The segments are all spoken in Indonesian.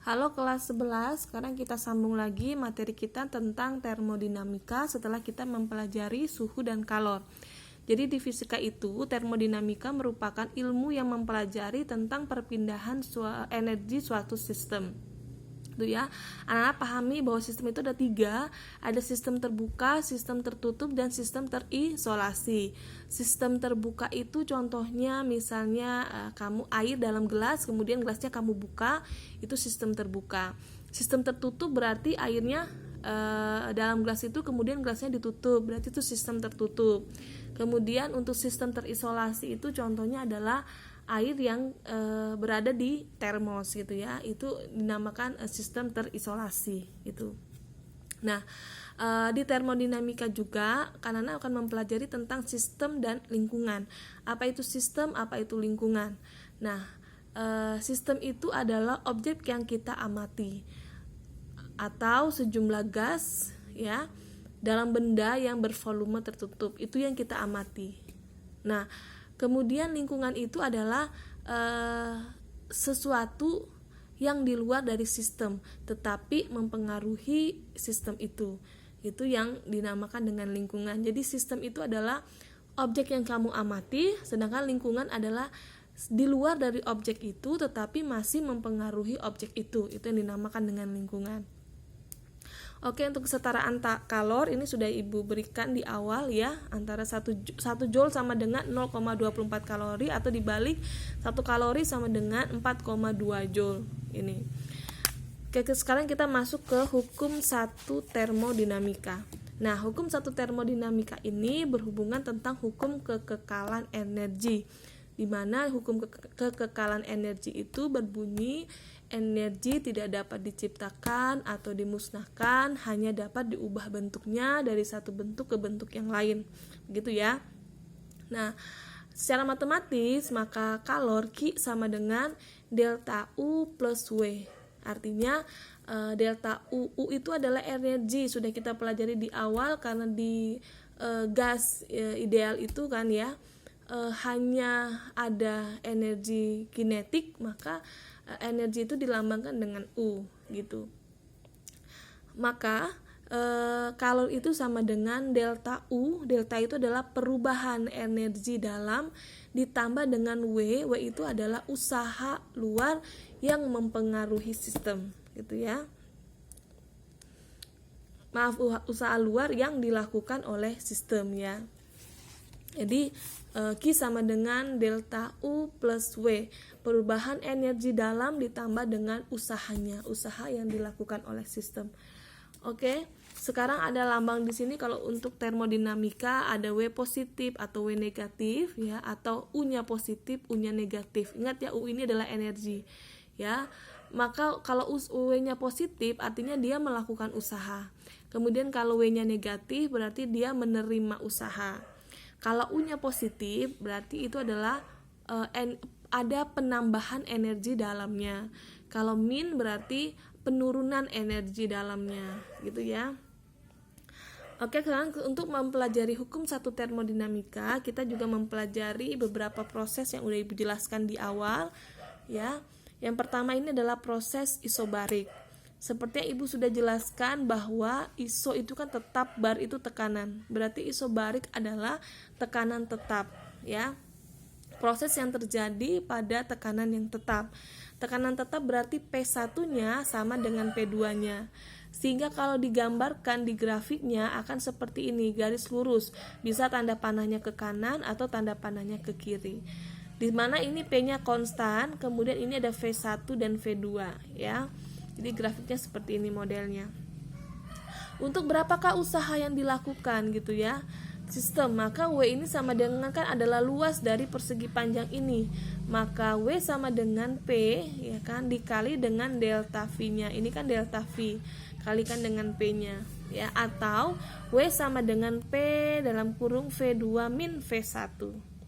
Halo kelas 11, sekarang kita sambung lagi materi kita tentang termodinamika setelah kita mempelajari suhu dan kalor. Jadi di fisika itu, termodinamika merupakan ilmu yang mempelajari tentang perpindahan energi suatu sistem. Itu ya, anak-anak pahami bahwa sistem itu ada 3, ada sistem terbuka, sistem tertutup, dan sistem terisolasi. Sistem terbuka itu contohnya misalnya kamu air dalam gelas, kemudian gelasnya kamu buka, itu sistem terbuka. Sistem tertutup berarti airnya dalam gelas itu kemudian gelasnya ditutup, berarti itu sistem tertutup. Kemudian untuk sistem terisolasi itu contohnya adalah air yang berada di termos gitu ya, itu dinamakan sistem terisolasi itu. Nah, di termodinamika juga Kanana akan mempelajari tentang sistem dan lingkungan. Apa itu sistem, apa itu lingkungan. Nah, sistem itu adalah objek yang kita amati atau sejumlah gas ya dalam benda yang bervolume tertutup, itu yang kita amati. Nah, kemudian lingkungan itu adalah sesuatu yang di luar dari sistem tetapi mempengaruhi sistem itu yang dinamakan dengan lingkungan. Jadi sistem itu adalah objek yang kamu amati, sedangkan lingkungan adalah di luar dari objek itu tetapi masih mempengaruhi objek itu yang dinamakan dengan lingkungan. Oke, untuk kesetaraan kalor ini sudah Ibu berikan di awal ya, antara 1 joule sama dengan 0,24 kalori atau dibalik 1 kalori sama dengan 4,2 joule ini. Oke, sekarang kita masuk ke hukum 1 termodinamika. Nah, hukum 1 termodinamika ini berhubungan tentang hukum kekekalan energi, di mana hukum kekekalan energi itu berbunyi energi tidak dapat diciptakan atau dimusnahkan, hanya dapat diubah bentuknya dari satu bentuk ke bentuk yang lain. Begitu ya. Nah, secara matematis maka kalor Q sama dengan delta U plus W. Artinya delta U itu adalah energi, sudah kita pelajari di awal karena di gas ideal itu kan ya hanya ada energi kinetik, maka energi itu dilambangkan dengan U gitu. Maka kalor itu sama dengan delta U. Delta itu adalah perubahan energi dalam ditambah dengan W. W itu adalah usaha luar yang mempengaruhi sistem gitu ya. Maaf, usaha luar yang dilakukan oleh sistem ya. Jadi Q sama dengan delta U plus W, perubahan energi dalam ditambah dengan usahanya, usaha yang dilakukan oleh sistem. Oke, sekarang ada lambang di sini. Kalau untuk termodinamika ada W positif atau W negatif ya, atau U-nya positif, U-nya negatif. Ingat ya, U ini adalah energi ya. Maka kalau W-nya positif artinya dia melakukan usaha. Kemudian kalau W-nya negatif berarti dia menerima usaha. Kalau U-nya positif berarti itu adalah ada penambahan energi dalamnya. Kalau min berarti penurunan energi dalamnya, gitu ya. Oke, sekarang untuk mempelajari hukum 1 termodinamika, kita juga mempelajari beberapa proses yang udah Ibu jelaskan di awal ya. Yang pertama ini adalah proses isobarik. Seperti yang Ibu sudah jelaskan bahwa iso itu kan tetap, bar itu tekanan. Berarti isobarik adalah tekanan tetap ya. Proses yang terjadi pada tekanan yang tetap. Tekanan tetap berarti P1-nya sama dengan P2-nya. Sehingga kalau digambarkan di grafiknya akan seperti ini, garis lurus. Bisa tanda panahnya ke kanan atau tanda panahnya ke kiri. Di mana ini P-nya konstan, kemudian ini ada V1 dan V2 ya. Jadi grafiknya seperti ini modelnya. Untuk berapakah usaha yang dilakukan gitu ya sistem, maka W ini sama dengan kan adalah luas dari persegi panjang ini, maka W sama dengan P ya kan dikali dengan delta V-nya. Ini kan delta V, kalikan dengan P-nya ya, atau W sama dengan P dalam kurung V2 min V1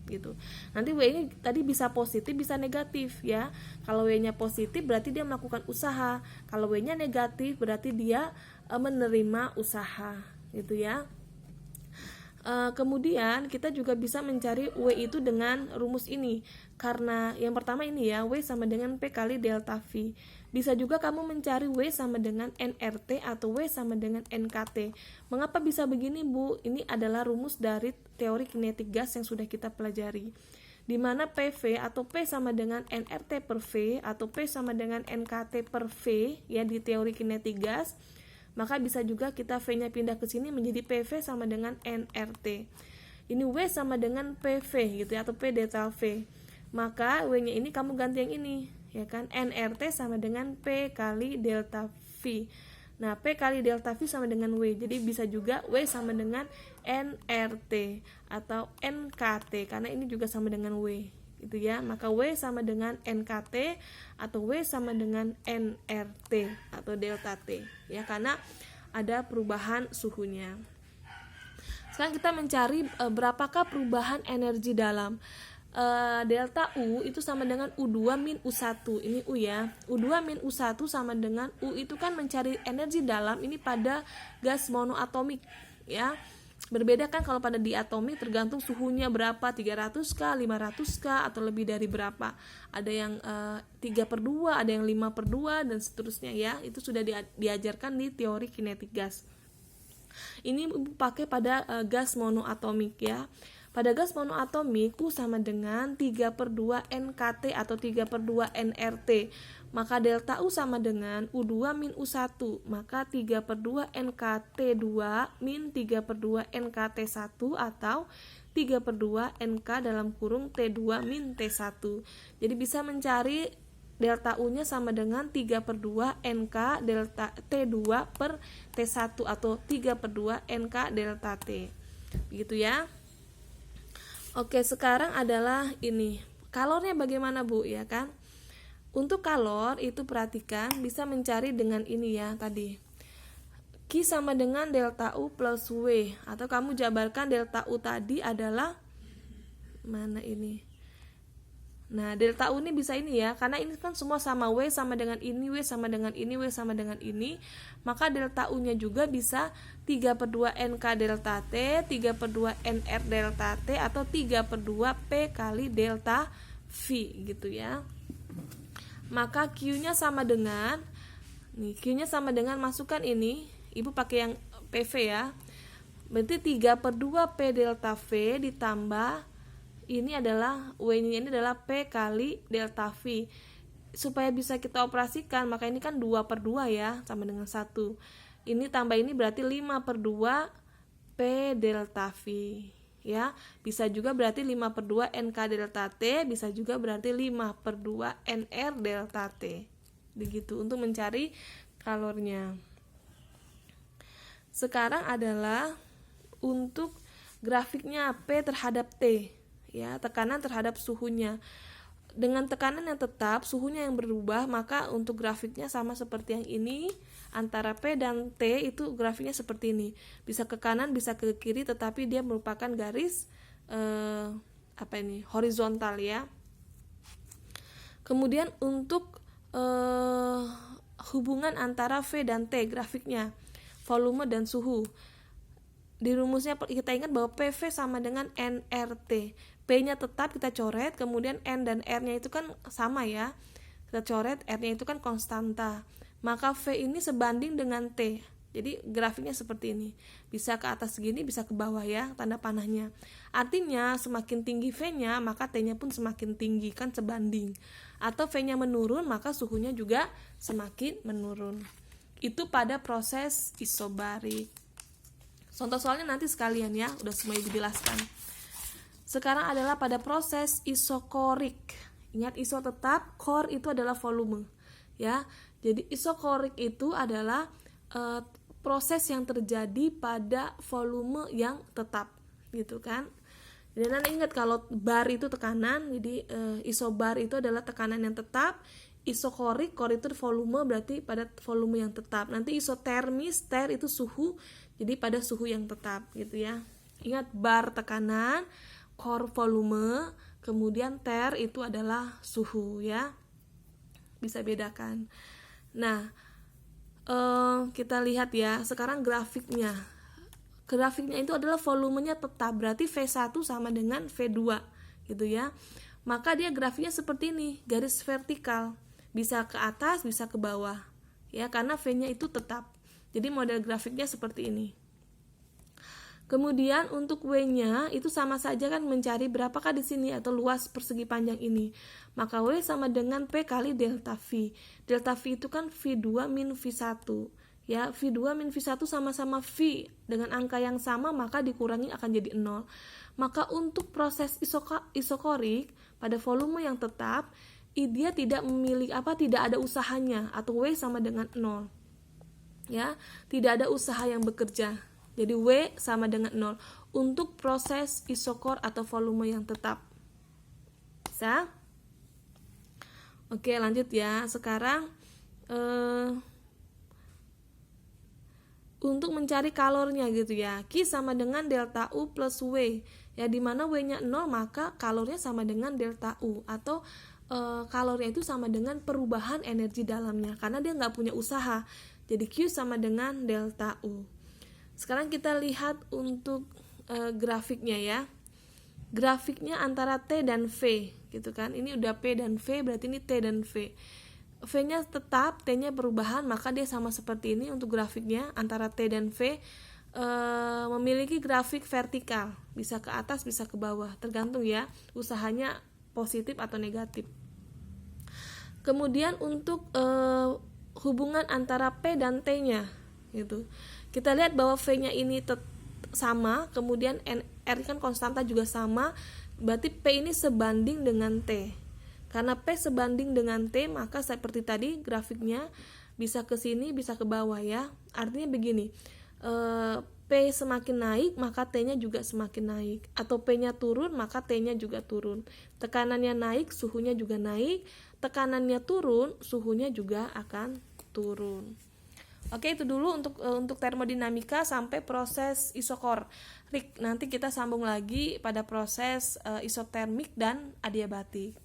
gitu. Nanti W ini tadi bisa positif bisa negatif ya. Kalau W-nya positif berarti dia melakukan usaha. Kalau W-nya negatif berarti dia menerima usaha gitu ya. Kemudian kita juga bisa mencari W itu dengan rumus ini. Karena yang pertama ini ya, W sama dengan P kali delta V. Bisa juga kamu mencari W sama dengan nRT atau W sama dengan nKT. Mengapa bisa begini, Bu? Ini adalah rumus dari teori kinetik gas yang sudah kita pelajari, di mana PV atau P sama dengan nRT per V atau P sama dengan nKT per V ya di teori kinetik gas. Maka bisa juga kita V-nya pindah ke sini menjadi PV sama dengan nRT. Ini W sama dengan PV gitu ya, atau P delta V. Maka W-nya ini kamu ganti yang ini, ya kan? nRT sama dengan P kali delta V. Nah, P kali delta V sama dengan W. Jadi bisa juga W sama dengan nRT atau nKT karena ini juga sama dengan W. Gitu ya. Maka W sama dengan nKT atau W sama dengan nRT atau delta T ya, karena ada perubahan suhunya. Sekarang kita mencari berapakah perubahan energi dalam. Delta U itu sama dengan U2 min U1. Ini U ya. U2 min U1 sama dengan U itu kan mencari energi dalam ini pada gas monoatomik ya. Berbeda kan kalau pada diatomik tergantung suhunya berapa, 300K, 500K atau lebih dari berapa. Ada yang 3/2, ada yang 5/2 dan seterusnya ya. Itu sudah diajarkan di teori kinetik gas. Ini pakai pada gas monoatomik ya. Pada gas monoatomik U sama dengan 3/2 nKT atau 3/2 nRT. Maka delta U sama dengan U2 min U1. Maka 3/2 nKT2 min 3/2 nKT1 atau 3/2 NK dalam kurung T2 min T1. Jadi bisa mencari delta U-nya sama dengan 3/2 NK delta T2 per T1 atau 3/2 NK delta T. Begitu ya. Oke, sekarang adalah ini. Kalornya bagaimana, Bu? Ya kan? Untuk kalor itu perhatikan bisa mencari dengan ini ya tadi. Q sama dengan delta U plus W, atau kamu jabarkan delta U tadi adalah mana ini? Nah, delta U ini bisa ini ya, karena ini kan semua sama, W sama dengan ini, W sama dengan ini, W sama dengan ini. Maka delta U-nya juga bisa 3/2 NK delta T, 3/2 NR delta T, atau 3/2 P kali delta V gitu ya. Maka Q-nya sama dengan nih, Q-nya sama dengan masukkan ini, Ibu pakai yang PV ya. Berarti 3/2 P delta V ditambah ini adalah W-nya ini adalah P kali delta V. Supaya bisa kita operasikan, maka ini kan 2/2 ya, sama dengan 1. Ini tambah ini berarti 5/2 P delta V. Ya, bisa juga berarti 5/2 NK delta T, bisa juga berarti 5/2 NR delta T. Begitu untuk mencari kalornya. Sekarang adalah untuk grafiknya P terhadap T, ya, tekanan terhadap suhunya. Dengan tekanan yang tetap, suhunya yang berubah, maka untuk grafiknya sama seperti yang ini. Antara P dan T itu grafiknya seperti ini. Bisa ke kanan, bisa ke kiri, tetapi dia merupakan garis horizontal ya. Kemudian untuk hubungan antara V dan T grafiknya, volume dan suhu. Di rumusnya kita ingat bahwa PV sama dengan nRT. P-nya tetap kita coret, kemudian N dan R-nya itu kan sama ya. Kita coret, R-nya itu kan konstanta. Maka V ini sebanding dengan T. Jadi grafiknya seperti ini. Bisa ke atas segini, bisa ke bawah ya, tanda panahnya. Artinya semakin tinggi V-nya, maka T-nya pun semakin tinggi, kan sebanding. Atau V-nya menurun, maka suhunya juga semakin menurun. Itu pada proses isobarik. Contoh soalnya nanti sekalian ya, udah semua Ibu jelaskan. Sekarang adalah pada proses isokorik. Ingat iso tetap, kor itu adalah volume. Ya, jadi isokorik itu adalah proses yang terjadi pada volume yang tetap, gitu kan? Dan ingat kalau bar itu tekanan, jadi isobar itu adalah tekanan yang tetap. Isokorik, kor itu volume, berarti pada volume yang tetap. Nanti isotermis, ter itu suhu, jadi pada suhu yang tetap, gitu ya. Ingat bar tekanan, kor volume, kemudian ter itu adalah suhu ya. Bisa bedakan. Nah, kita lihat ya sekarang grafiknya. grafiknya itu adalah volumenya tetap, berarti V1 sama dengan V2 gitu ya. Maka dia grafiknya seperti ini, garis vertikal, bisa ke atas, bisa ke bawah ya, karena V-nya itu tetap. Jadi model grafiknya seperti ini. Kemudian untuk W-nya itu sama saja kan, mencari berapakah di sini atau luas persegi panjang ini. Maka W sama dengan P kali delta V. Delta V itu kan V2 min V1. Ya, V2 min V1 sama-sama V dengan angka yang sama, maka dikurangi akan jadi 0. Maka untuk proses isokorik pada volume yang tetap, dia tidak tidak ada usahanya, atau W sama dengan 0. Ya, tidak ada usaha yang bekerja. Jadi W sama dengan 0 untuk proses isokor atau volume yang tetap. Bisa? Oke, lanjut ya. Sekarang untuk mencari kalornya gitu ya. Q sama dengan delta U plus W. Ya, di mana W-nya 0 maka kalornya sama dengan delta U, atau kalornya itu sama dengan perubahan energi dalamnya karena dia nggak punya usaha. Jadi Q sama dengan delta U. Sekarang kita lihat untuk grafiknya ya. Grafiknya antara T dan V gitu kan. Ini udah P dan V, berarti ini T dan V. V-nya tetap, T-nya perubahan, maka dia sama seperti ini untuk grafiknya antara T dan V. Memiliki grafik vertikal, bisa ke atas, bisa ke bawah, tergantung ya usahanya positif atau negatif. Kemudian untuk hubungan antara P dan T-nya gitu. Kita lihat bahwa V-nya ini sama, kemudian R kan konstanta juga sama, berarti P ini sebanding dengan T. Karena P sebanding dengan T, maka seperti tadi grafiknya bisa ke sini, bisa ke bawah ya. Artinya begini, P semakin naik, maka T-nya juga semakin naik. Atau P-nya turun, maka T-nya juga turun. Tekanannya naik, suhunya juga naik. Tekanannya turun, suhunya juga akan turun. Oke, itu dulu untuk termodinamika sampai proses isokor. Nanti kita sambung lagi pada proses isotermik dan adiabatik.